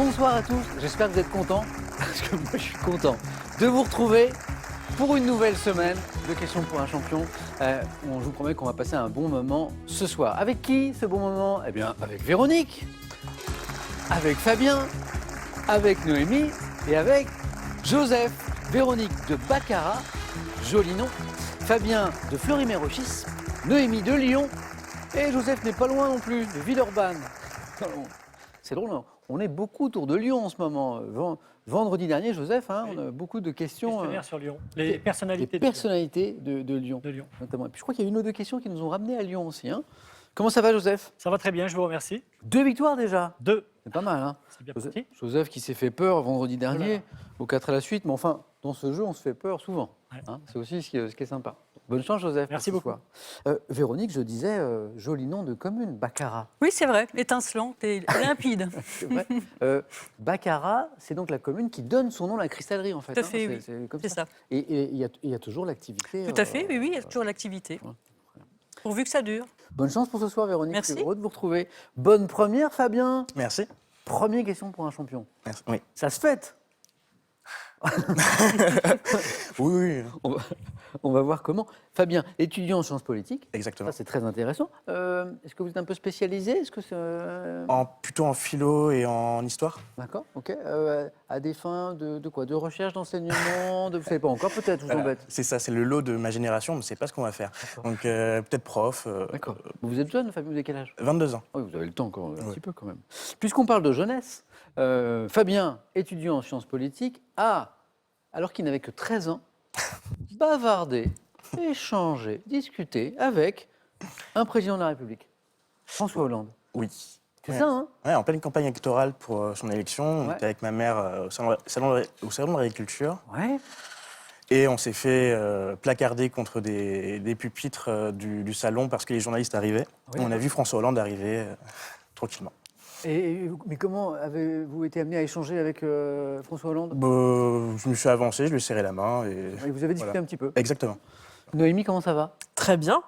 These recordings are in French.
bonsoir à tous. J'espère que vous êtes contents, parce que moi je suis content de vous retrouver pour une nouvelle semaine de questions pour un champion. Je vous promets qu'on va passer un bon moment ce soir. Avec qui ce bon moment? Eh bien, avec Véronique, avec Fabien, avec Noémie et avec Joseph. Véronique de Baccarat, joli nom. Fabien de Fleury-Mérogis, Noémie de Lyon et Joseph n'est pas loin non plus, de Villeurbanne. C'est drôle, hein, on est beaucoup autour de Lyon en ce moment. Vendredi dernier, Joseph, hein, oui. On a beaucoup de questions. Questionnaire sur Lyon. Les personnalités, de Lyon. de Lyon. Notamment. Et puis je crois qu'il y a une ou deux questions qui nous ont ramenés à Lyon aussi. Hein. Comment ça va, Joseph? Ça va très bien, je vous remercie. 2 victoires déjà. 2. C'est pas mal, hein. C'est bien parti. Joseph qui s'est fait peur vendredi dernier, aux 4 à la suite. Mais enfin, dans ce jeu, on se fait peur souvent. Ouais. Hein. C'est aussi ce qui est sympa. Bonne chance, Joseph. Merci pour ce beaucoup. soir. Véronique, je disais, joli nom de commune, Baccarat. Oui, c'est vrai, étincelante et limpide. C'est vrai. Baccarat, c'est donc la commune qui donne son nom à la cristallerie, en fait. Tout à fait, oui. C'est comme C'est ça. Et il y a toujours l'activité. Tout à fait, oui, il y a toujours l'activité. Pourvu que ça dure. Bonne chance pour ce soir, Véronique. Merci. Je suis heureux de vous retrouver. Bonne première, Fabien. Merci. Première question pour un champion. Merci. Oui. Ça se fête. Oui. On va voir comment. Fabien, étudiant en sciences politiques. Exactement. Ça, c'est très intéressant. Est-ce que vous êtes un peu spécialisé? Est-ce que c'est... Plutôt en philo et en histoire. D'accord, ok. À des fins de quoi? De recherche, d'enseignement? Vous ne savez pas encore, peut-être, je vous embête. C'est ça, c'est le lot de ma génération, on ne sait pas ce qu'on va faire. Donc peut-être prof. D'accord. Vous êtes jeune, Fabien, vous avez quel âge? 22 ans. Oui, vous avez le temps encore un petit peu quand même. Puisqu'on parle de jeunesse, Fabien, étudiant en sciences politiques, a, alors qu'il n'avait que 13 ans, bavardé, échangé, discuté avec un président de la République, François Hollande. Oui. C'est ça, hein? Ouais, en pleine campagne électorale pour son élection, on était avec ma mère au salon de l'agriculture. Ouais. Et on s'est fait placarder contre des pupitres du salon parce que les journalistes arrivaient. Oui. On a vu François Hollande arriver tranquillement. Mais comment avez-vous été amené à échanger avec François Hollande? Je me suis avancé, je lui ai serré la main. Et vous avez discuté voilà. un petit peu. Exactement. Noémie, comment ça va? Très bien.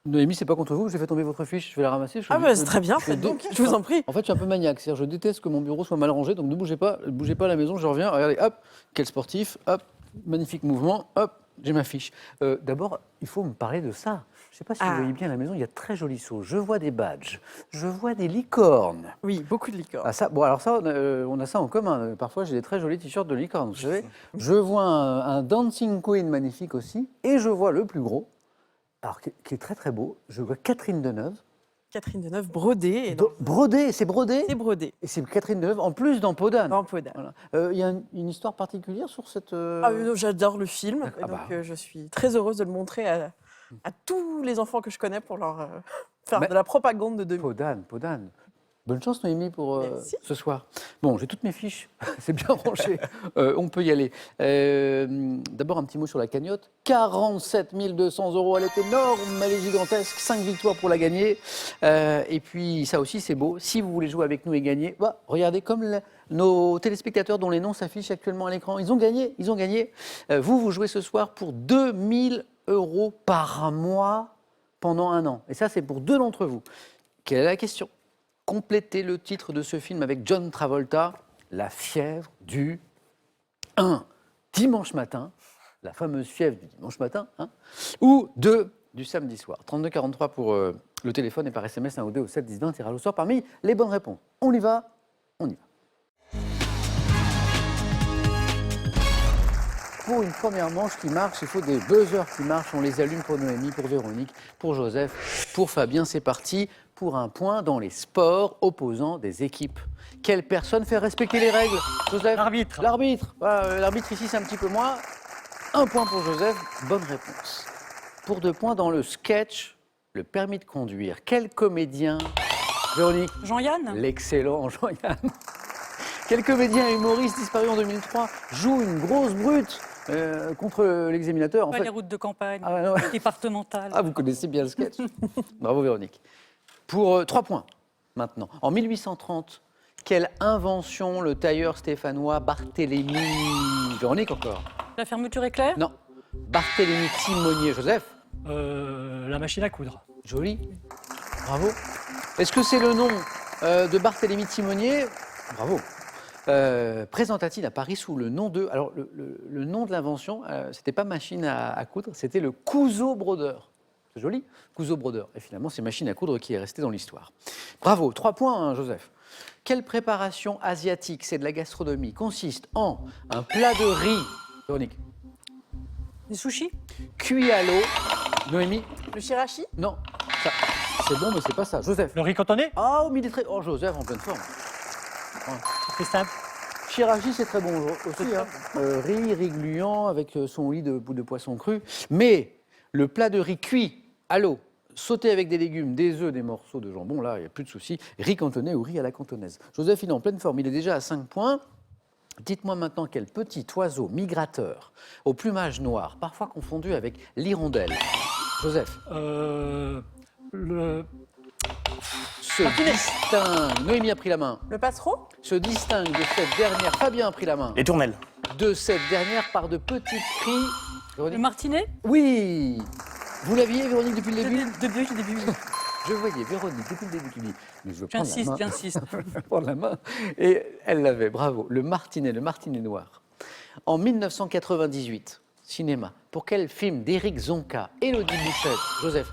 Noémie, c'est pas contre vous, j'ai fait tomber votre fiche, je vais la ramasser. C'est très bien, faites donc, je vous en prie. En fait, je suis un peu maniaque, c'est-à-dire je déteste que mon bureau soit mal rangé, donc ne bougez pas à la maison, je reviens, regardez, hop, quel sportif, hop, magnifique mouvement, hop, j'ai ma fiche. D'abord, il faut me parler de ça. Je ne sais pas si vous voyez bien à la maison, il y a de très jolis sauts. Je vois des badges, je vois des licornes. Oui, beaucoup de licornes. Ah, ça, bon, alors ça, on a ça en commun. Parfois, j'ai des très jolis t-shirts de licorne, vous savez. Je vois un Dancing Queen magnifique aussi, et je vois le plus gros, alors qui est très très beau, je vois Catherine Deneuve. Catherine Deneuve, brodée. Brodé, c'est brodé? C'est brodé. Et c'est Catherine Deneuve, en plus dans Peau d'âne. En peau d'âne. Voilà. Il y a une histoire particulière sur cette... J'adore le film, D'accord. et Ah donc bah. je suis très heureuse de le montrer à tous les enfants que je connais pour leur faire de la propagande de 2000. Peau d'âne. Bonne chance, Noémie, pour Merci. ce soir. Bon, j'ai toutes mes fiches, c'est bien rangé, on peut y aller. D'abord, un petit mot sur la cagnotte. 47 200 €, elle est énorme, elle est gigantesque, 5 victoires pour la gagner. Et puis, ça aussi, c'est beau. Si vous voulez jouer avec nous et gagner, regardez comme nos téléspectateurs dont les noms s'affichent actuellement à l'écran, ils ont gagné. Vous jouez ce soir pour 2 000 € par mois pendant 1 an. Et ça, c'est pour 2 d'entre vous. Quelle est la question? Complétez le titre de ce film avec John Travolta, La fièvre du 1, dimanche matin, la fameuse fièvre du dimanche matin, hein, ou 2 du samedi soir. 32 43 pour le téléphone et par SMS 1 ou 2 au 7 10 20, tirage au sort parmi les bonnes réponses. On y va. Pour une première manche qui marche, il faut des buzzers qui marchent. On les allume pour Noémie, pour Véronique, pour Joseph, pour Fabien. C'est parti pour un point dans les sports opposant des équipes. Quelle personne fait respecter les règles, Joseph? L'arbitre. L'arbitre. Voilà, l'arbitre ici, c'est un petit peu moins. 1 point pour Joseph. Bonne réponse. Pour 2 points dans le sketch, le permis de conduire. Quel comédien? Véronique. Jean-Yann? L'excellent Jean-Yann. Quel comédien et humoriste disparu en 2003 joue une grosse brute contre l'examinateur? Pas les routes de campagne, non. départementales. Vous connaissez bien le sketch. Bravo Véronique. Pour 3 points maintenant. En 1830, quelle invention le tailleur stéphanois Barthélemy... Véronique encore? La fermeture éclair? Non. Barthélemy Timonier. Joseph? La machine à coudre. Joli. Bravo. Est-ce que c'est le nom de Barthélemy Timonier Bravo. Présenta-t-il à Paris sous le nom de... Alors, le nom de l'invention, c'était pas machine à coudre, c'était le couseau-brodeur. C'est joli, couseau-brodeur. Et finalement, c'est machine à coudre qui est restée dans l'histoire. Bravo, 3 points, hein, Joseph. Quelle préparation asiatique, c'est de la gastronomie, consiste en un plat de riz, Véronique, Des sushis? cuit à l'eau, Noémie, Le shirashi? non, ça, c'est bon, mais c'est pas ça. Joseph. Le riz cantonné? Ah, au milieu très... Oh, Joseph, en pleine forme. C'est simple. Chirachi, c'est très bon aussi. Hein. Riz gluant avec son lit de poisson cru. Mais le plat de riz cuit à l'eau, sauté avec des légumes, des œufs, des morceaux de jambon, là, il n'y a plus de souci. Riz cantonais ou riz à la cantonaise. Joseph, il est en pleine forme. Il est déjà à 5 points. Dites-moi maintenant quel petit oiseau migrateur au plumage noir, parfois confondu avec l'hirondelle. Joseph. Le Se distingue. Noémie a pris la main. Le passereau? Se distingue de cette dernière. Fabien a pris la main. Les tournelles. De cette dernière par de petits cris. Le Véronique. martinet? Oui. Vous l'aviez, Véronique, depuis le début Depuis le début. Je voyais Véronique depuis le début qui dit mais je veux prendre la main. J'insiste. Je veux prendre la main. Et elle l'avait, bravo. Le martinet noir. En 1998, cinéma. Pour quel film d'Éric Zonka, Élodie Bouchet, Joseph,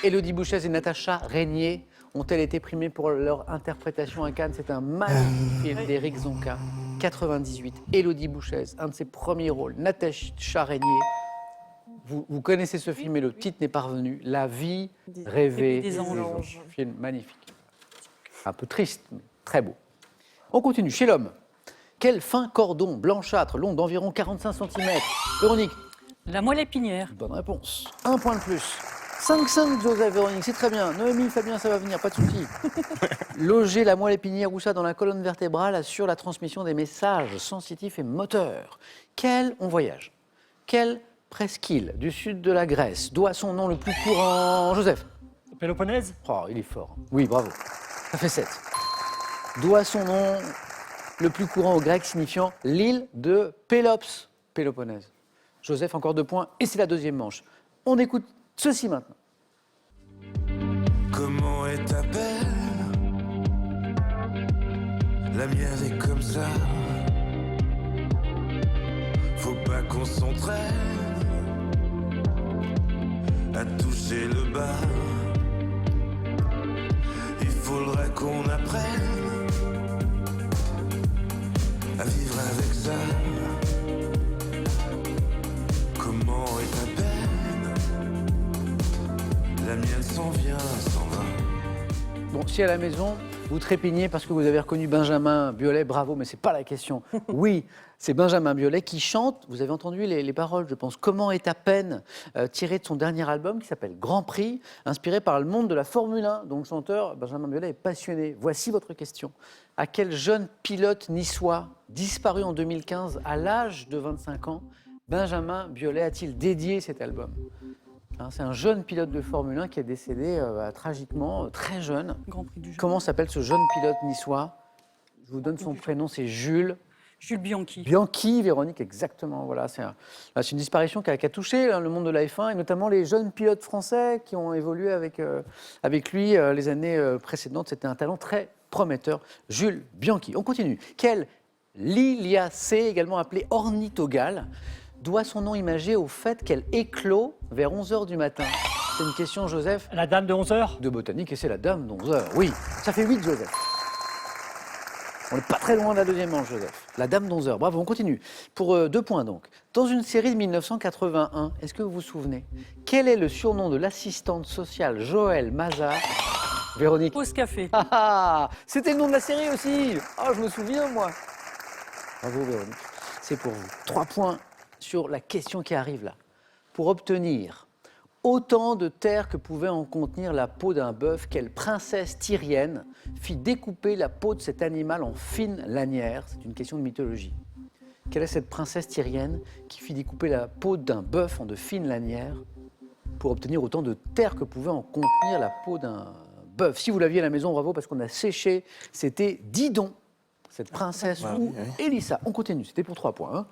Élodie Bouchet et Natacha Régnier ont-elles été primées pour leur interprétation à Cannes? C'est un magnifique film d'Éric Zonka, 98. Élodie Bouchet, un de ses premiers rôles. Natacha Régnier. Vous connaissez ce film et le titre n'est pas revenu. La vie rêvée des anges. Film magnifique. Un peu triste, mais très beau. On continue. Chez l'homme, quel fin cordon blanchâtre, long d'environ 45 cm. Véronique, La moelle épinière. bonne réponse. 1 point de plus. 5-5, Joseph, Véronique, c'est très bien. Noémie, Fabien, ça va venir, pas de souci. Loger la moelle épinière ou ça dans la colonne vertébrale assure la transmission des messages sensitifs et moteurs. On voyage. Quelle presqu'île du sud de la Grèce doit son nom le plus courant, Joseph? Péloponnèse? Oh, il est fort. Oui, bravo. Ça fait 7. Doit son nom le plus courant au grec signifiant l'île de Pélops, Péloponnèse. Joseph, encore 2 points. Et c'est la deuxième manche. On écoute ceci maintenant. Comment est ta belle? La mienne est comme ça. Faut pas qu'on s'entraîne à toucher le bas. Il faudra qu'on apprenne à vivre avec ça. Comment est ta peine? La mienne s'en vient, s'en va. Bon, si à la maison, vous trépignez parce que vous avez reconnu Benjamin Biolay, bravo, mais ce n'est pas la question. Oui, c'est Benjamin Biolay qui chante, vous avez entendu les paroles, je pense, Comment est ta peine, tiré de son dernier album qui s'appelle Grand Prix, inspiré par le monde de la Formule 1. Donc le chanteur Benjamin Biolay est passionné. Voici votre question. À quel jeune pilote niçois, disparu en 2015 à l'âge de 25 ans, Benjamin Biolay a-t-il dédié cet album? C'est un jeune pilote de Formule 1 qui est décédé tragiquement, très jeune. Grand Prix du jeu. Comment s'appelle ce jeune pilote niçois? Je vous donne son prénom, c'est Jules Jules Bianchi. Bianchi, Véronique, exactement. Voilà, c'est une disparition qui a touché le monde de la F1 et notamment les jeunes pilotes français qui ont évolué avec lui les années précédentes. C'était un talent très prometteur, Jules Bianchi. On continue. Quel liliacée, également appelé ornithogale, doit son nom imagé au fait qu'elle éclot vers 11h du matin? C'est une question, Joseph, La dame de 11h? de botanique et c'est la dame d'11h. Oui, ça fait 8, Joseph. On n'est pas très loin de la deuxième manche, Joseph. La dame d'11h. Bravo, on continue. Pour 2 points, donc. Dans une série de 1981, est-ce que vous vous souvenez, quel est le surnom de l'assistante sociale Joëlle Mazar? Véronique. Pause café. Ah, ah, c'était le nom de la série aussi. Ah, je me souviens, moi. Bravo, Véronique. C'est pour vous. 3 points sur la question qui arrive là. Pour obtenir autant de terre que pouvait en contenir la peau d'un bœuf, quelle princesse tyrienne fit découper la peau de cet animal en fines lanières? C'est une question de mythologie. Quelle est cette princesse tyrienne qui fit découper la peau d'un bœuf en de fines lanières pour obtenir autant de terre que pouvait en contenir la peau d'un bœuf? Si vous l'aviez à la maison, bravo, parce qu'on a séché. C'était Didon, cette princesse, ou Élissa. On continue, c'était pour 3 points. Hein.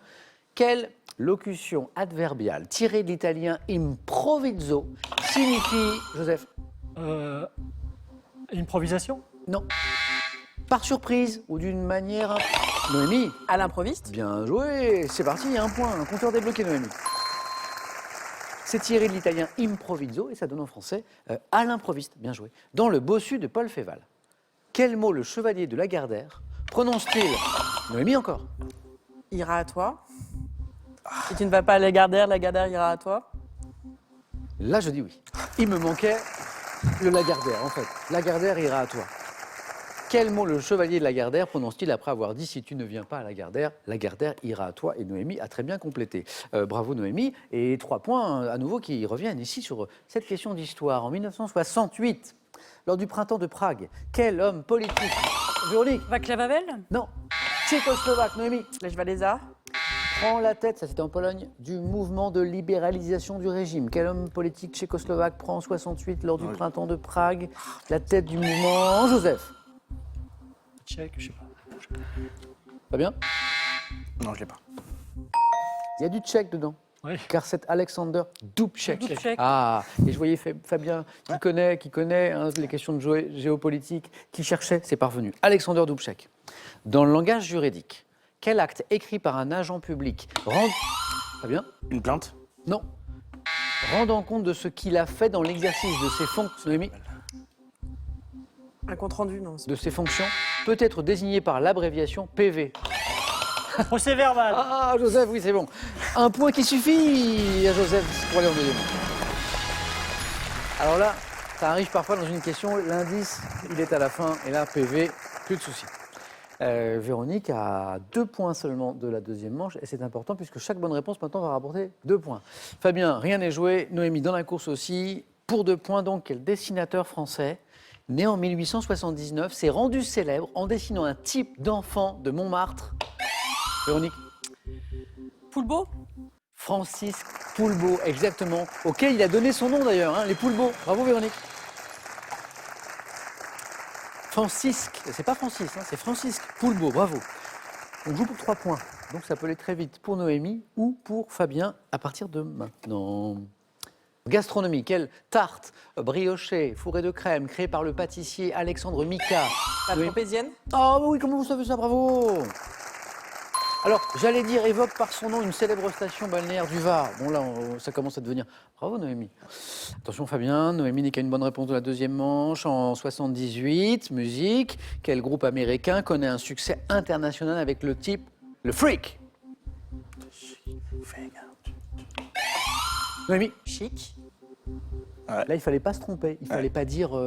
Quelle locution adverbiale tirée de l'italien improvviso signifie, Joseph, Improvisation? Non. Par surprise ou d'une manière... Noémie, À l'improviste. bien joué. C'est parti, il y a un point. Un compteur débloqué, Noémie. C'est tiré de l'italien improviso et ça donne en français à l'improviste. Bien joué. Dans le bossu de Paul Féval, quel mot le chevalier de Lagardère prononce-t-il? Noémie encore. Ira à toi. Si tu ne vas pas à Lagardère ira à toi. Là, je dis oui. Il me manquait le Lagardère, en fait. Lagardère ira à toi. Quel mot le chevalier de Lagardère prononce-t-il après avoir dit « Si tu ne viens pas à Lagardère ira à toi » et Noémie a très bien complété. Bravo Noémie. Et 3 points à nouveau qui reviennent ici sur cette question d'histoire. En 1968, lors du printemps de Prague, quel homme politique... Véronique? Václav Havel? Non. Tchécoslovaque, Noémie. Lech Walesa. Prend la tête, ça c'était en Pologne, du mouvement de libéralisation du régime. Quel homme politique tchécoslovaque prend en 68 lors du printemps de Prague la tête du mouvement? Joseph? Tchèque, je sais pas. Pas bien? Non, je l'ai pas. Il y a du tchèque dedans. Oui. Car c'est Alexander Dubček. Dubček. Ah, et je voyais Fabien qui connaît les questions de géopolitique, qui cherchait, c'est parvenu. Alexander Dubček. Dans le langage juridique, quel acte écrit par un agent public Fabien? Une plainte? Non. Rendant compte de ce qu'il a fait dans l'exercice de ses fonctions, Noémie, Un compte rendu, non. de ses fonctions, peut être désigné par l'abréviation PV. Procès verbal. Ah, Joseph, oui, c'est bon. Un point qui suffit à Joseph pour aller en deuxième. Alors là, ça arrive parfois dans une question, l'indice, il est à la fin, et là, PV, plus de soucis. Véronique a 2 points seulement de la deuxième manche, et c'est important puisque chaque bonne réponse maintenant va rapporter 2 points. Fabien, rien n'est joué. Noémie dans la course aussi. Pour 2 points, donc, quel dessinateur français, né en 1879, s'est rendu célèbre en dessinant un type d'enfant de Montmartre. Véronique? Poulbeau? Francis Poulbeau, exactement, auquel il a donné son nom d'ailleurs, hein, les Poulbeaux. Bravo Véronique. Francisque, c'est pas Francis, hein, c'est Francisque Poulbeau, bravo. On joue pour 3 points, donc ça peut aller très vite pour Noémie ou pour Fabien à partir de maintenant. Gastronomie, quelle tarte briochée, fourrée de crème, créée par le pâtissier Alexandre Mica. La Noémie? Tropézienne. Oh oui, comment vous savez ça, bravo. Alors, j'allais dire, évoque par son nom une célèbre station balnéaire du Var. Bon, là, ça commence à devenir... Bravo, Noémie. Attention, Fabien, Noémie n'est qu'à une bonne réponse de la deuxième manche. En 78, musique. Quel groupe américain connaît un succès international avec le type Le Freak? Noémie? Chic. Là, il ne fallait pas se tromper. Il ne fallait pas dire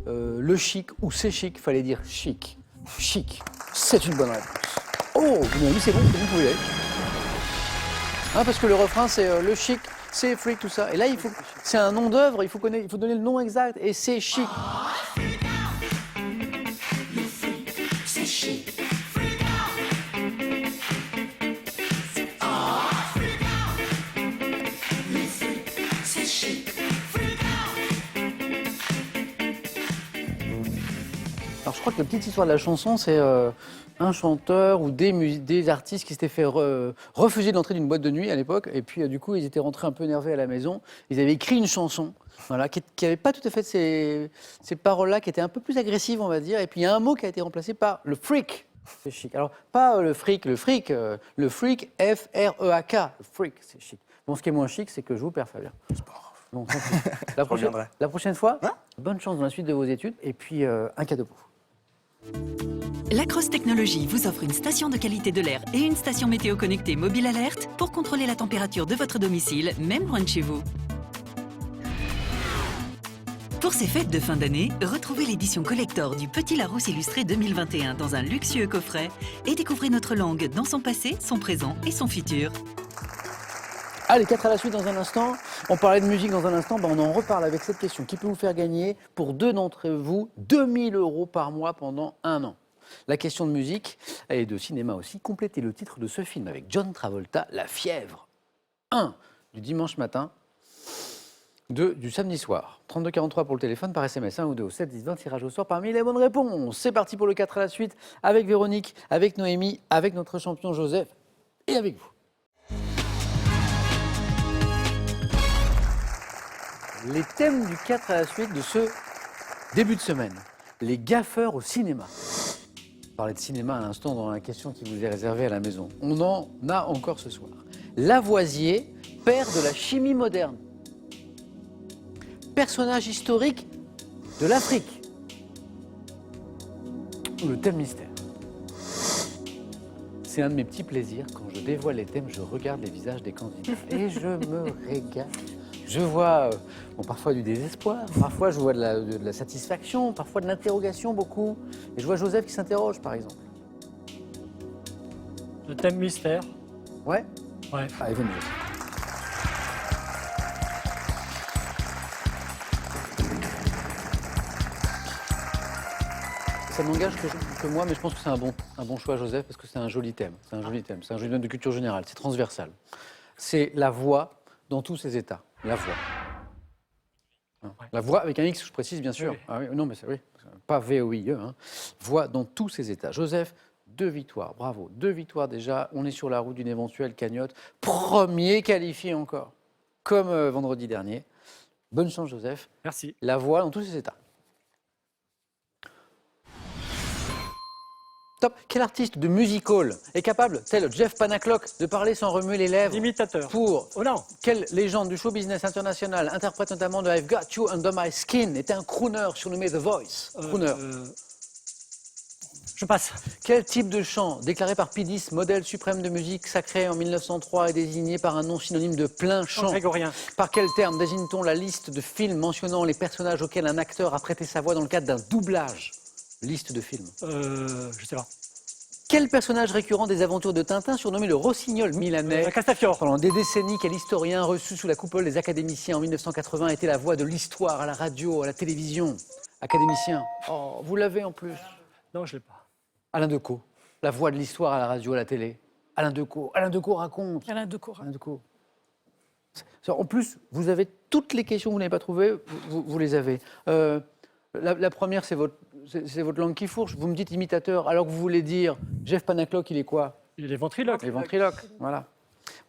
le chic ou c'est chic. Il fallait dire chic. Chic. C'est une bonne réponse. Oh, Noémie, c'est bon, vous pouvez y aller. Hein, parce que le refrain, c'est le chic, c'est freak, tout ça. Et là, c'est un nom d'œuvre, il faut donner le nom exact. Et c'est chic. Alors, je crois que la petite histoire de la chanson, c'est un chanteur ou des artistes qui s'étaient fait refuser l'entrée d'une boîte de nuit à l'époque. Et puis, du coup, ils étaient rentrés un peu énervés à la maison. Ils avaient écrit une chanson voilà, qui n'avait pas tout à fait ces paroles-là, qui étaient un peu plus agressives, on va dire. Et puis, il y a un mot qui a été remplacé par le freak. C'est chic. Alors, pas le freak, le freak, F-R-E-A-K. Le freak, c'est chic. Bon, ce qui est moins chic, c'est que je vous perds, Fabien. Bon, la prochaine fois, bonne chance dans la suite de vos études. Et puis, un cadeau pour vous. Lacrosse Technologies vous offre une station de qualité de l'air et une station météo connectée Mobile Alert pour contrôler la température de votre domicile, même loin de chez vous. Pour ces fêtes de fin d'année, retrouvez l'édition collector du Petit Larousse illustré 2021 dans un luxueux coffret et découvrez notre langue dans son passé, son présent et son futur. Allez, 4 à la suite dans un instant. On parlait de musique dans un instant, on en reparle avec cette question qui peut vous faire gagner pour 2 d'entre vous 2000 € par mois pendant 1 an. La question de musique et de cinéma aussi. Complétez le titre de ce film avec John Travolta, La Fièvre. 1 du dimanche matin, 2 du samedi soir. 3243 pour le téléphone, par SMS 1 ou 2 au 7 10 20, tirage au sort parmi les bonnes réponses. C'est parti pour le 4 à la suite avec Véronique, avec Noémie, avec notre champion Joseph et avec vous. Les thèmes du 4 à la suite de ce début de semaine. Les gaffeurs au cinéma. On parlait de cinéma à l'instant dans la question qui vous est réservée à la maison. On en a encore ce soir. Lavoisier, père de la chimie moderne. Personnage historique de l'Afrique. Le thème mystère. C'est un de mes petits plaisirs. Quand je dévoile les thèmes, je regarde les visages des candidats et je me régale. Je vois bon, parfois du désespoir, parfois je vois de la satisfaction, parfois de l'interrogation beaucoup. Et je vois Joseph qui s'interroge, par exemple. Le thème mystère. Ouais. Ouais. Allez, venez. Ça n'engage que moi, mais je pense que c'est un bon choix, Joseph, parce que c'est un joli thème. C'est un joli thème. C'est un joli thème de culture générale. C'est transversal. C'est la voix dans tous ses états. La voix. La voix avec un X, je précise, bien sûr. Oui. Ah oui, non, mais c'est oui. Pas V-O-I-E. Hein. Voix dans tous ses états. Joseph, 2 victoires. Bravo. 2 victoires déjà. On est sur la route d'une éventuelle cagnotte. Premier qualifié encore. Comme vendredi dernier. Bonne chance, Joseph. Merci. La voix dans tous ses états. Top. Quel artiste de musical est capable, tel Jeff Panaclock, de parler sans remuer les lèvres? Imitateur. Pour Oh non. quelle légende du show business international interprète notamment de I've Got You Under My Skin était un crooner surnommé The Voice? Crooner. Je passe. Quel type de chant, déclaré par P10, modèle suprême de musique sacrée en 1903, est désigné par un nom synonyme de plein chant? Grégorien. Par quel terme désigne-t-on la liste de films mentionnant les personnages auxquels un acteur a prêté sa voix dans le cadre d'un doublage? Liste de films. Je sais pas. Quel personnage récurrent des aventures de Tintin, surnommé le Rossignol milanais, Castafiore. pendant des décennies, quel historien reçu sous la coupole des académiciens en 1980 était la voix de l'histoire à la radio, à la télévision? Académicien. Oh, vous l'avez en plus. Non, je l'ai pas. Alain Decaux, la voix de l'histoire à la radio, à la télé. Alain Decaux raconte. Alain Decaux. Alain Decaux. En plus, vous avez toutes les questions que vous n'avez pas trouvées, vous les avez. La première, c'est votre langue qui fourche. Vous me dites imitateur, alors que vous voulez dire Jeff Panaclock, il est quoi? Il est ventriloque. Les ventriloques, voilà.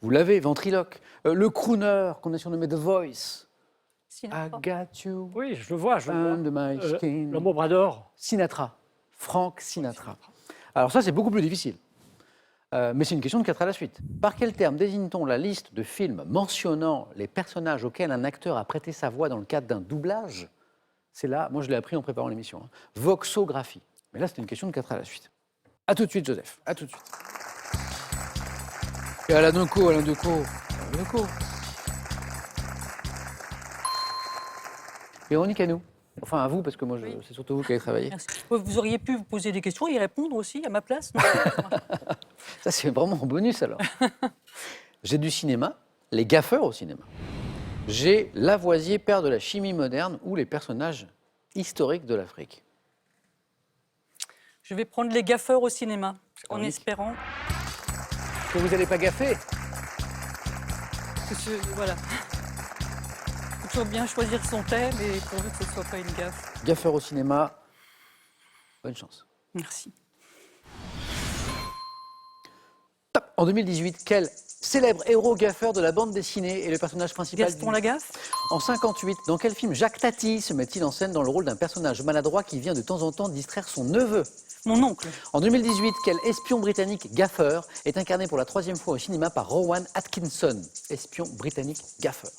Vous l'avez, ventriloque. Le crooner, qu'on a surnommé The Voice. I got you Oui, je le vois. under my skin. L'homme au bras d'or. Sinatra. Frank Sinatra. Alors ça, c'est beaucoup plus difficile. Mais c'est une question de 4 à la suite. Par quel terme désigne-t-on la liste de films mentionnant les personnages auxquels un acteur a prêté sa voix dans le cadre d'un doublage? C'est là, moi je l'ai appris en préparant l'émission. Hein. Voxographie. Mais là, c'était une question de 4 à la suite. A tout de suite, Joseph. À tout de suite. Et Alain Decaux. Véronique, à nous. Enfin, à vous, parce que moi, c'est surtout vous qui avez travaillé. Merci. Vous auriez pu vous poser des questions et y répondre aussi à ma place, non? Ça, c'est vraiment un bonus, alors. J'ai du cinéma, les gaffeurs au cinéma. J'ai Lavoisier, père de la chimie moderne, ou les personnages historiques de l'Afrique. Je vais prendre les gaffeurs au cinéma, en Véronique. espérant Que vous n'allez pas gaffer. que voilà. Il faut toujours bien choisir son thème et pourvu que ce ne soit pas une gaffe. Gaffeurs au cinéma, bonne chance. Merci. Top. En 2018, quel célèbre héros gaffeur de la bande dessinée est le personnage principal Gaston Lagaffe? En 58, dans quel film Jacques Tati se met-il en scène dans le rôle d'un personnage maladroit qui vient de temps en temps distraire son neveu? Mon oncle. En 2018, quel espion britannique gaffeur est incarné pour la 3e fois au cinéma par Rowan Atkinson? Espion britannique gaffeur.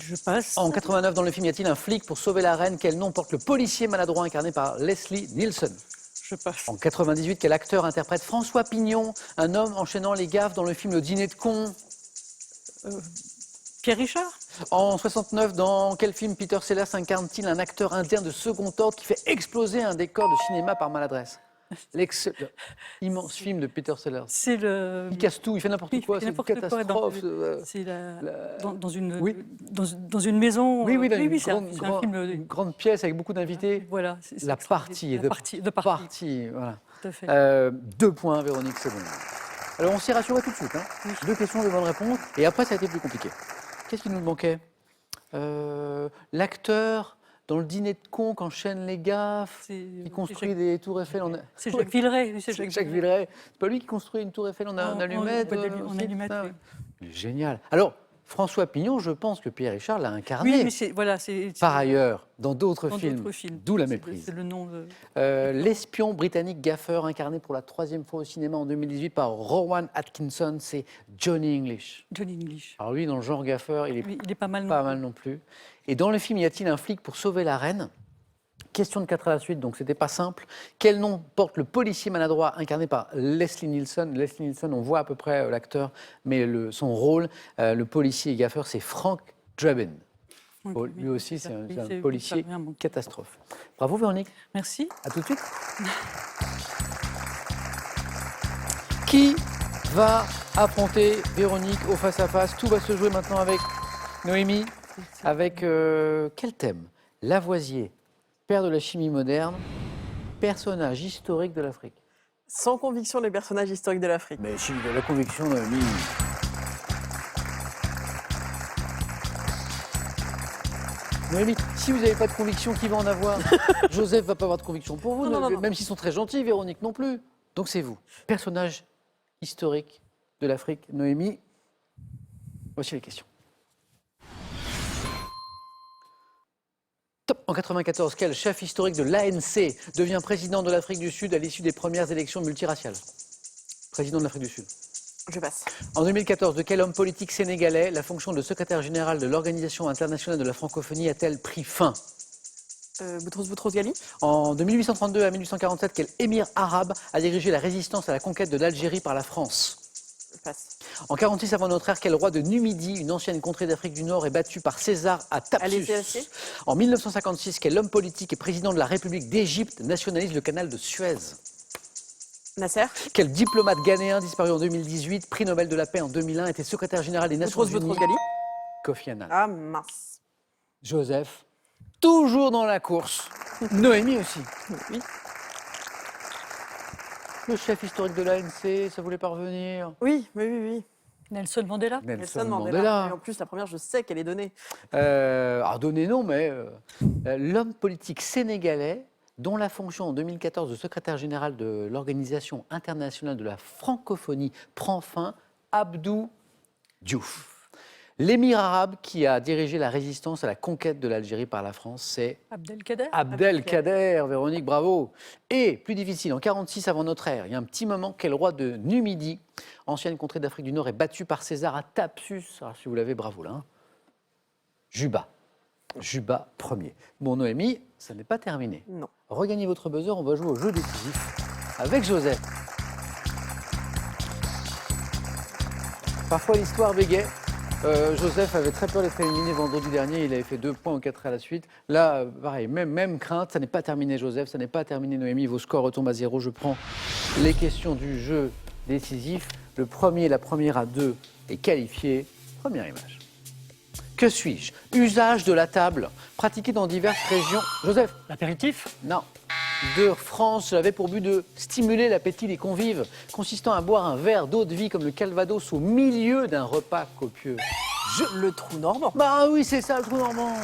Je passe. En 89, dans le film Y a-t-il un flic pour sauver la reine? Quel nom porte le policier maladroit incarné par Leslie Nielsen? Je passe. En 98, quel acteur interprète François Pignon, un homme enchaînant les gaffes dans le film Le Dîner de cons? Pierre Richard? En 69, dans quel film Peter Sellers incarne-t-il un acteur indien de second ordre qui fait exploser un décor de cinéma par maladresse? L'immense film de Peter Sellers. C'est le. Il casse tout, il fait n'importe Oui, quoi, il fait c'est une n'importe quoi catastrophe. C'est dans une Oui. dans une maison. Oui, c'est un film. une grande pièce avec beaucoup d'invités. Voilà. La partie. La partie. Voilà. Tout à fait. 2 points, Véronique, c'est bon. Alors, on s'est rassuré tout de suite. Hein. Oui. 2 questions, de bonnes réponses. Et après, ça a été plus compliqué. Qu'est-ce qui nous manquait? L'acteur dans le dîner de cons qu'enchaîne les gaffes, qui construit des tours Eiffel en... C'est Jacques Villeray. C'est Jacques Villeray. C'est pas lui qui construit une tour Eiffel en allumette En allumette, ça oui. Il est génial. Alors, François Pignon, je pense que Pierre Richard l'a incarné. Oui, mais c'est voilà, c'est Par ailleurs, dans d'autres dans films. d'autres films. D'où la C'est- méprise. C'est le nom de. L'espion britannique Gaffer, incarné pour la 3e fois au cinéma en 2018 par Rowan Atkinson, c'est Johnny English. Johnny English. Alors lui, dans le genre Gaffer, il est Oui, il est pas mal. pas non mal non plus. Et dans le film, y a-t-il un flic pour sauver la reine? Question de 4 à la suite, donc c'était pas simple. Quel nom porte le policier maladroit incarné par Leslie Nielsen? Leslie Nielsen, on voit à peu près l'acteur, mais son rôle, le policier Gaffer, c'est Frank Drebin. plus. Oh, Oui, lui aussi, c'est oui, un ça policier revient à mon- catastrophe. Bravo Véronique, Merci. à tout de suite. Qui va affronter Véronique au face-à-face? Tout va se jouer maintenant avec Noémie. Avec quel thème? Lavoisier, père de la chimie moderne, personnage historique de l'Afrique. Sans conviction, les personnages historiques de l'Afrique. Mais si, de la conviction, Noémie. Noémie, si vous n'avez pas de conviction, qui va en avoir? Joseph va pas avoir de conviction pour vous, Non, non, non. même s'ils sont très gentils, Véronique non plus. Donc c'est vous. Personnage historique de l'Afrique, Noémie. Voici les questions. Top. En 94, quel chef historique de l'ANC devient président de l'Afrique du Sud à l'issue des premières élections multiraciales? Président de l'Afrique du Sud. Je passe. En 2014, de quel homme politique sénégalais la fonction de secrétaire général de l'Organisation internationale de la francophonie a-t-elle pris fin? Boutros Ghali. En 1832 à 1847, quel émir arabe a dirigé la résistance à la conquête de l'Algérie par la France? Je passe. En 46 avant notre ère, quel roi de Numidie, une ancienne contrée d'Afrique du Nord, est battu par César à Thapsus? Allez, Sélassié. En 1956, quel homme politique et président de la République d'Égypte nationalise le canal de Suez? Nasser. Quel diplomate ghanéen disparu en 2018, prix Nobel de la paix en 2001, était secrétaire général des Nations Boutros Unies? Ghali. Kofi Annan. Ah mince. Joseph, toujours dans la course. Noémie aussi. Oui. Le chef historique de l'ANC, ça voulait parvenir. Oui, oui. Nelson Mandela. Nelson Mandela. Et en plus, la première, je sais qu'elle est donnée. Alors donné non, mais l'homme politique sénégalais dont la fonction en 2014 de secrétaire général de l'Organisation internationale de la francophonie prend fin, Abdou Diouf. L'émir arabe qui a dirigé la résistance à la conquête de l'Algérie par la France, c'est Abdelkader. Abdelkader. Véronique, bravo. Et, plus difficile, en 46 avant notre ère, il y a un petit moment, quel roi de Numidie, ancienne contrée d'Afrique du Nord, est battu par César à Thapsus? Alors si vous l'avez, bravo là. Hein. Juba Ier. Bon, Noémie, ça n'est pas terminé. Non. Regagnez votre buzzer, on va jouer au jeu décisif avec Joseph. Parfois l'histoire bégaye. Joseph avait très peur d'être éliminé vendredi dernier, il avait fait 2 points ou 4 à la suite. Là, pareil, même crainte, ça n'est pas terminé Joseph, ça n'est pas terminé Noémie, vos scores retombent à 0. Je prends les questions du jeu décisif. Le premier, la première à 2 est qualifié. Première image. Que suis-je? Usage de la table, pratiqué dans diverses régions. Joseph? L'apéritif? Non. De France, avait pour but de stimuler l'appétit des convives, consistant à boire un verre d'eau de vie comme le Calvados au milieu d'un repas copieux. Le trou normand. Bah oui, c'est ça le trou normand.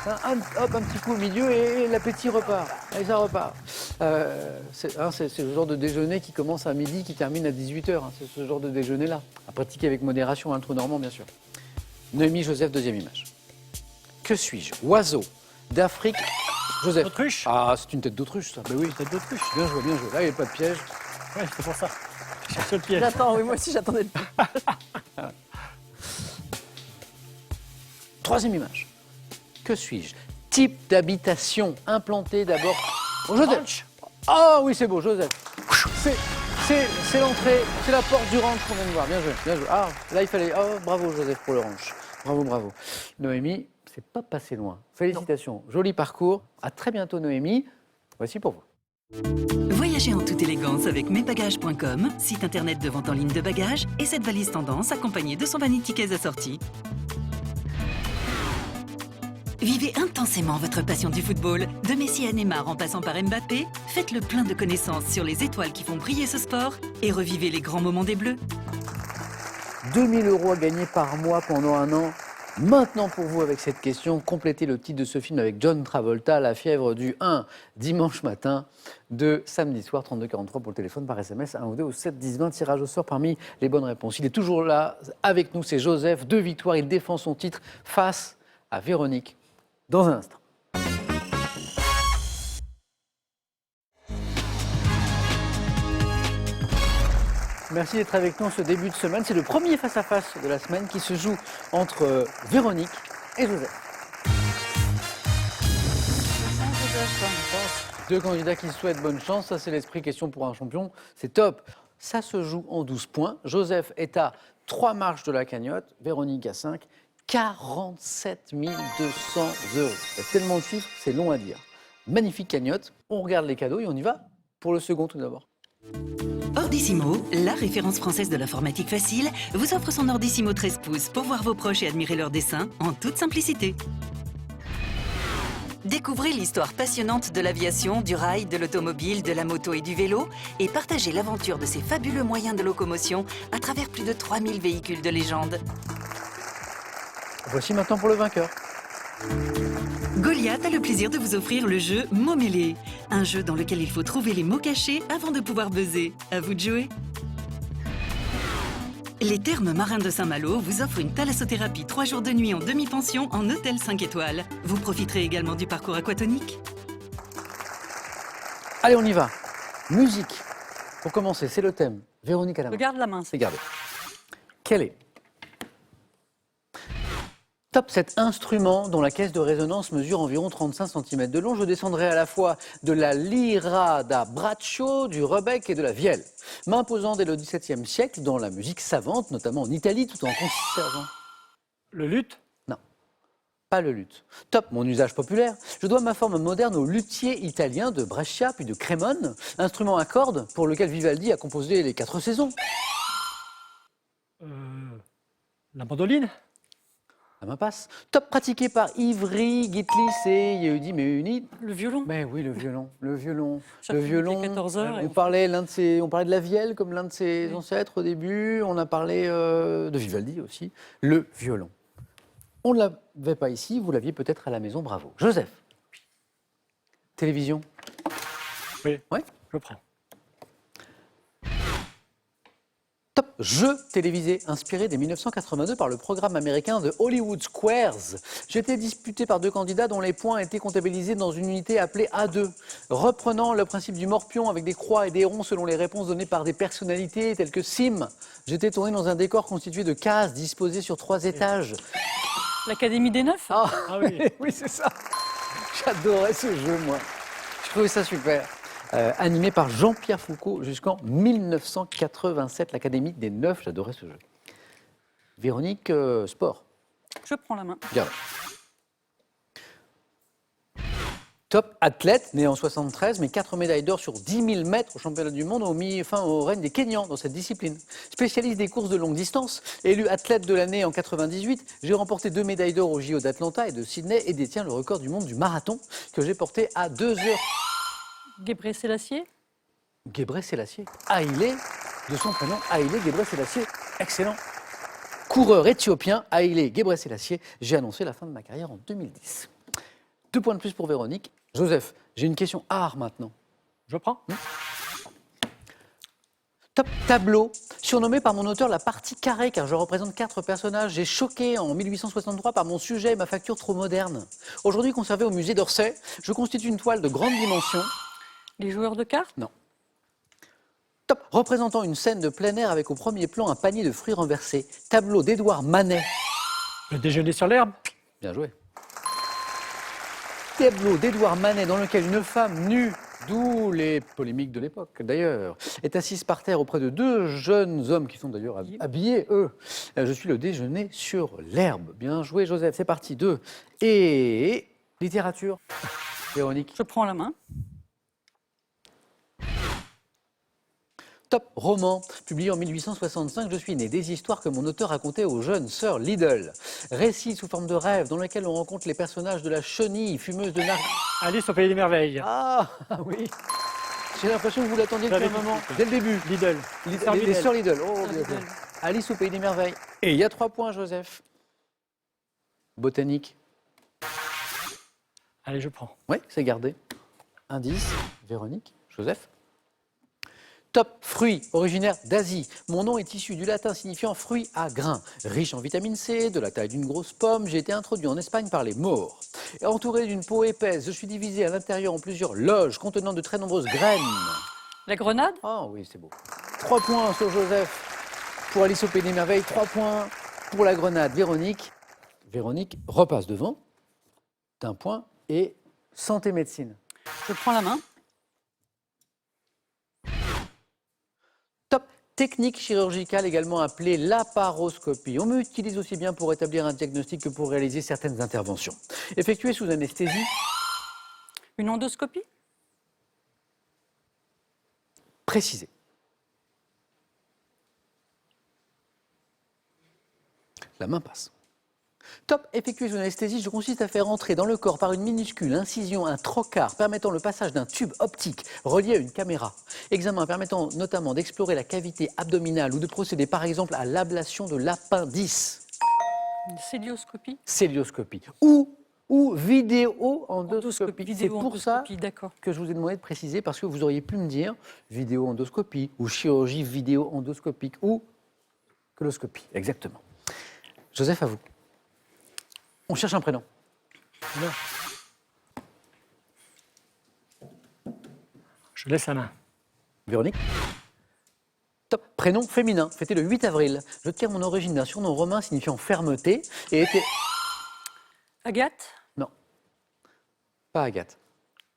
Hop, un petit coup au milieu et l'appétit repart. Et ça repart. C'est le genre de déjeuner qui commence à midi, qui termine à 18h. C'est ce genre de déjeuner-là. À pratiquer avec modération, le trou normand, bien sûr. Noémie, Joseph, deuxième image. Que suis-je? Oiseau d'Afrique. Joseph. Autruche? Ah, c'est une tête d'autruche, ça. Mais oui, Tête d'autruche. bien joué, bien joué. Là, il n'y a pas de piège. Ouais, c'est pour ça. Je cherchais le piège. J'attends, oui, moi aussi, j'attendais le piège. Troisième image. Que suis-je? Type d'habitation implantée d'abord. Oh, Joseph. Oh oui, c'est beau, Joseph. C'est l'entrée, c'est la porte du ranch qu'on vient de voir. Bien joué, bien joué. Ah, là, il fallait. Oh, bravo, Joseph, pour le ranch. Bravo, bravo. Noémie, c'est pas passé loin. Félicitations. Joli parcours. À très bientôt, Noémie. Voici pour vous. Voyagez en toute élégance avec mesbagages.com, site internet de vente en ligne de bagages, et cette valise tendance accompagnée de son vanity case assorti. Vivez intensément votre passion du football. De Messi à Neymar en passant par Mbappé, faites le plein de connaissances sur les étoiles qui font briller ce sport et revivez les grands moments des Bleus. 2 000 € à gagner par mois pendant un an. Maintenant pour vous avec cette question, complétez le titre de ce film avec John Travolta, La fièvre du 1, dimanche matin, 2 samedi soir, 3243 pour le téléphone, par SMS, 1 ou 2 au 7 10 20, tirage au sort parmi les bonnes réponses. Il est toujours là avec nous, c'est Joseph, 2 victoires, il défend son titre face à Véronique dans un instant. Merci d'être avec nous en ce début de semaine. C'est le premier face-à-face de la semaine qui se joue entre Véronique et Joseph. Deux candidats qui se souhaitent bonne chance. Ça, c'est l'esprit question pour un champion. C'est top. Ça se joue en 12 points. Joseph est à 3 marches de la cagnotte. Véronique à 5. 47 200 €. Il y a tellement de chiffres, c'est long à dire. Magnifique cagnotte. On regarde les cadeaux et on y va pour le second tout d'abord. Ordissimo, la référence française de l'informatique facile, vous offre son Ordissimo 13 pouces pour voir vos proches et admirer leurs dessins en toute simplicité. Découvrez l'histoire passionnante de l'aviation, du rail, de l'automobile, de la moto et du vélo et partagez l'aventure de ces fabuleux moyens de locomotion à travers plus de 3000 véhicules de légende. Voici maintenant pour le vainqueur. Goliath a le plaisir de vous offrir le jeu Mots mêlés, un jeu dans lequel il faut trouver les mots cachés avant de pouvoir buzzer. À vous de jouer. Les Thermes Marins de Saint-Malo vous offrent une thalassothérapie 3 jours de nuit en demi-pension en hôtel 5 étoiles. Vous profiterez également du parcours aquatonique. Allez, on y va. Musique. Pour commencer, c'est le thème. Véronique à la main. Regarde la main. C'est gardé. Quel est top cet instrument dont la caisse de résonance mesure environ 35 cm de long? Je descendrai à la fois de la lira da braccio, du rebec et de la vielle, m'imposant dès le XVIIe siècle dans la musique savante, notamment en Italie, tout en conservant. Le luth? Non, pas le luth. Top mon usage populaire. Je dois ma forme moderne au luthier italien de Brescia puis de Crémone, instrument à cordes pour lequel Vivaldi a composé les 4 saisons. La mandoline? La main passe. Top pratiqué par Ivry, Gitlis et Yehudi Meuni. Le violon. Mais oui, le violon, le violon. Chaque Le fois, violon. il fait 14 heures et On parlait de la vielle comme l'un de ses ancêtres au début. On a parlé de Vivaldi aussi. Le violon. On ne l'avait pas ici, vous l'aviez peut-être à la maison, bravo. Joseph. Télévision. Oui, Ouais. je prends. Top jeu télévisé inspiré dès 1982 par le programme américain de Hollywood Squares. J'étais disputé par 2 candidats dont les points étaient comptabilisés dans une unité appelée A2. Reprenant le principe du morpion avec des croix et des ronds selon les réponses données par des personnalités telles que Sim, j'étais tourné dans un décor constitué de cases disposées sur 3 étages. L'Académie des Neufs. Ah, Ah oui. oui, c'est ça. J'adorais ce jeu, moi. Je trouvais ça super. Animé par Jean-Pierre Foucault jusqu'en 1987, l'Académie des Neufs. J'adorais ce jeu. Véronique, sport. Je prends la main. Bien. Top athlète, né en 73, mais 4 médailles d'or sur 10 000 mètres au championnat du monde ont mis fin au règne des Kenyans dans cette discipline. Spécialiste des courses de longue distance, élu athlète de l'année en 98, j'ai remporté 2 médailles d'or au JO d'Atlanta et de Sydney et détiens le record du monde du marathon que j'ai porté à 2 heures. Gebré Sélassié. Gebré Sélassié. Haïlé, de son prénom, Haïlé Gebré Sélassié. Excellent. Coureur éthiopien, Haïlé Gebré Sélassié. J'ai annoncé la fin de ma carrière en 2010. 2 points de plus pour Véronique. Joseph, j'ai une question art maintenant. Je prends. Top tableau, surnommé par mon auteur la partie carrée car je représente 4 personnages. J'ai choqué en 1863 par mon sujet et ma facture trop moderne. Aujourd'hui conservé au musée d'Orsay, je constitue une toile de grande dimension. Les joueurs de cartes. Non. Top, représentant une scène de plein air avec au premier plan un panier de fruits renversés. Tableau d'Édouard Manet. Le déjeuner sur l'herbe? Bien joué. Tableau d'Édouard Manet dans lequel une femme nue, d'où les polémiques de l'époque d'ailleurs, est assise par terre auprès de 2 jeunes hommes qui sont d'ailleurs habillés, eux. Je suis le déjeuner sur l'herbe. Bien joué Joseph, c'est parti. 2. Et littérature. Véronique. Je prends la main. Top roman, publié en 1865, Je suis né, des histoires que mon auteur racontait aux jeunes sœurs Liddell. Récit sous forme de rêve dans lequel on rencontre les personnages de la chenille, fumeuse de narguilé. Alice au pays des merveilles. Ah oui. J'ai l'impression que vous l'attendiez depuis un moment. Dès le début. Lidl. Les sœurs Liddell. Oh, bien Liddell. joué. Alice au pays des merveilles. Et il y a 3 points, Joseph. Botanique. Allez, je prends. Oui, c'est gardé. Indice, Véronique, Joseph. Top, fruit, originaire d'Asie. Mon nom est issu du latin signifiant fruit à grains. Riche en vitamine C, de la taille d'une grosse pomme, j'ai été introduit en Espagne par les Maures. Et entouré d'une peau épaisse, je suis divisé à l'intérieur en plusieurs loges contenant de très nombreuses graines. La grenade? Ah oui, c'est beau. 3 points sur Joseph. Pour Alice au Pays des Merveilles, 3 points pour la grenade. Véronique. Véronique repasse devant d'un point et santé médecine. Je prends la main. Top, technique chirurgicale également appelée laparoscopie. On m'utilise aussi bien pour établir un diagnostic que pour réaliser certaines interventions. Effectuée sous anesthésie. Une endoscopie? Précisée. La main passe. Top, effectué sous anesthésie, je consiste à faire entrer dans le corps par une minuscule incision un trocar permettant le passage d'un tube optique relié à une caméra. Examen permettant notamment d'explorer la cavité abdominale ou de procéder par exemple à l'ablation de l'appendice. Une célioscopie? Célioscopie. Ou vidéo-endoscopie. C'est Vidéo pour ça endoscopie, d'accord. que je vous ai demandé de préciser parce que vous auriez pu me dire vidéo-endoscopie ou chirurgie vidéo-endoscopique ou coloscopie. Exactement. Joseph, à vous. On cherche un prénom. Non. Je laisse la main. Véronique. Top. Prénom féminin, fêté le 8 avril. Je tire mon origine d'un surnom romain signifiant fermeté et était... Agathe? Non, pas Agathe.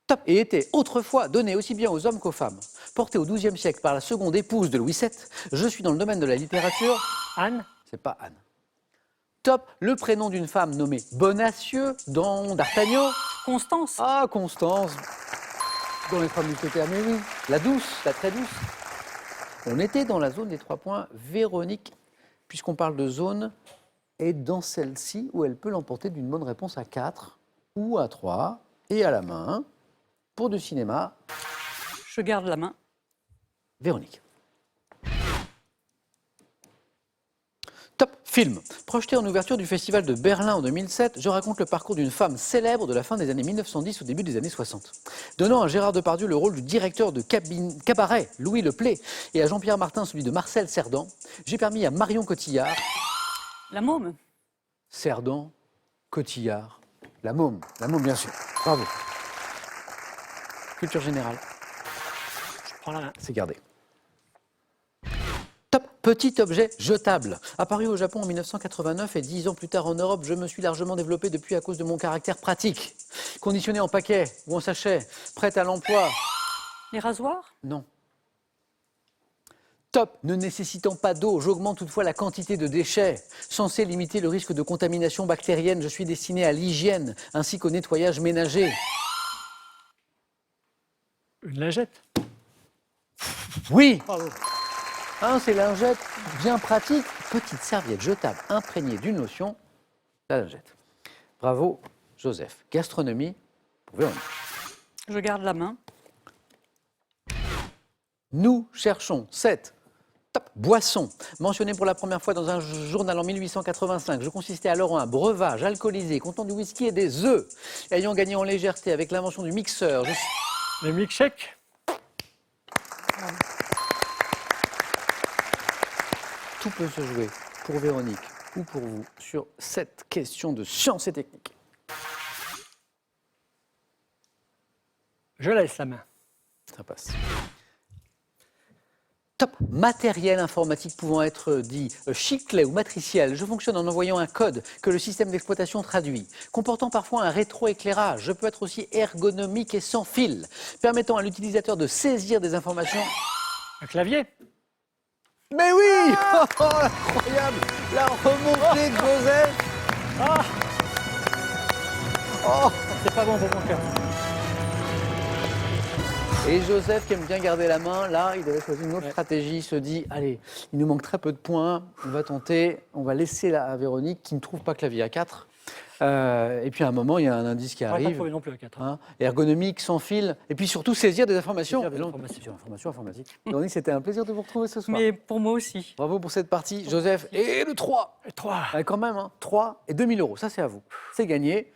Top. Et était autrefois donné aussi bien aux hommes qu'aux femmes. Porté au XIIe siècle par la seconde épouse de Louis VII, je suis dans le domaine de la littérature. Anne? C'est pas Anne. Top. Le prénom d'une femme nommée Bonacieux dans D'Artagnan. Constance? Ah, Constance. Dans les Trois Mousquetaires, mais oui. La douce, la très douce. On était dans la zone des 3 points. Véronique, puisqu'on parle de zone, est dans celle-ci où elle peut l'emporter d'une bonne réponse à 4 ou à 3 et à la main. Pour du cinéma, Je garde la main. Véronique. Top film. Projeté en ouverture du Festival de Berlin en 2007, je raconte le parcours d'une femme célèbre de la fin des années 1910 au début des années 60. Donnant à Gérard Depardieu le rôle du directeur de cabaret, Louis Leplay, et à Jean-Pierre Martin celui de Marcel Cerdan, j'ai permis à Marion Cotillard, La môme? Cerdan, Cotillard, la môme bien sûr. Bravo. Culture générale, Je prends la main. c'est gardé. Top, petit objet jetable. Apparu au Japon en 1989 et 10 ans plus tard en Europe, je me suis largement développé depuis à cause de mon caractère pratique. Conditionné en paquet ou en sachet, prêt à l'emploi. Les rasoirs? Non. Top, ne nécessitant pas d'eau, j'augmente toutefois la quantité de déchets. Censé limiter le risque de contamination bactérienne, je suis destiné à l'hygiène ainsi qu'au nettoyage ménager. Une lingette? Oui, Bravo. c'est lingette bien pratique. Petite serviette jetable imprégnée d'une lotion, la lingette. Bravo, Joseph. Gastronomie pour Véronique. Je garde la main. Nous cherchons cette top boisson, mentionnée pour la première fois dans un journal en 1885. Je consistais alors en un breuvage alcoolisé contenant du whisky et des œufs. Ayant gagné en légèreté avec l'invention du mixeur, je suis... Le milkshake? Tout peut se jouer pour Véronique ou pour vous sur cette question de science et technique. Je laisse la main. Ça passe. Top, matériel informatique pouvant être dit chiclet ou matriciel. Je fonctionne en envoyant un code que le système d'exploitation traduit. Comportant parfois un rétroéclairage, je peux être aussi ergonomique et sans fil, permettant à l'utilisateur de saisir des informations. Un clavier? Mais oui oh, incroyable. La remontée de Joseph. C'est pas bon pour mon cœur. Et Joseph, qui aime bien garder la main, là, il avait choisi une autre stratégie. Il se dit, allez, il nous manque très peu de points. On va tenter, on va laisser là à Véronique, qui ne trouve pas clavier à 4. Et puis à un moment, il y a un indice qui On va pas arrive. trouver non plus à 4. Hein, ergonomique, sans fil, et puis surtout saisir des informations. Saisir des Et donc, informations. sur information informatique. Véronique, c'était un plaisir de vous retrouver ce soir. Mais pour moi aussi. Bravo pour cette partie, Joseph. Et le 3, 3. quand même, hein, 3 et 2000 euros, ça c'est à vous. C'est gagné.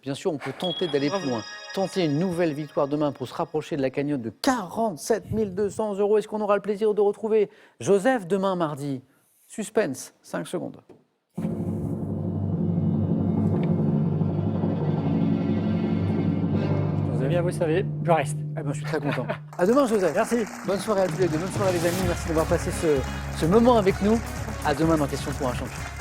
Bien sûr, on peut tenter d'aller plus loin. Tenter une nouvelle victoire demain pour se rapprocher de la cagnotte de 47 200 euros. Est-ce qu'on aura le plaisir de retrouver Joseph demain mardi? Suspense, 5 secondes. Eh bien, vous savez, je reste. Eh ben, je suis très content. À demain, Joseph. Merci. Bonne soirée à tous les deux. Bonne soirée, les amis. Merci d'avoir passé ce moment avec nous. À demain dans Question pour un champion.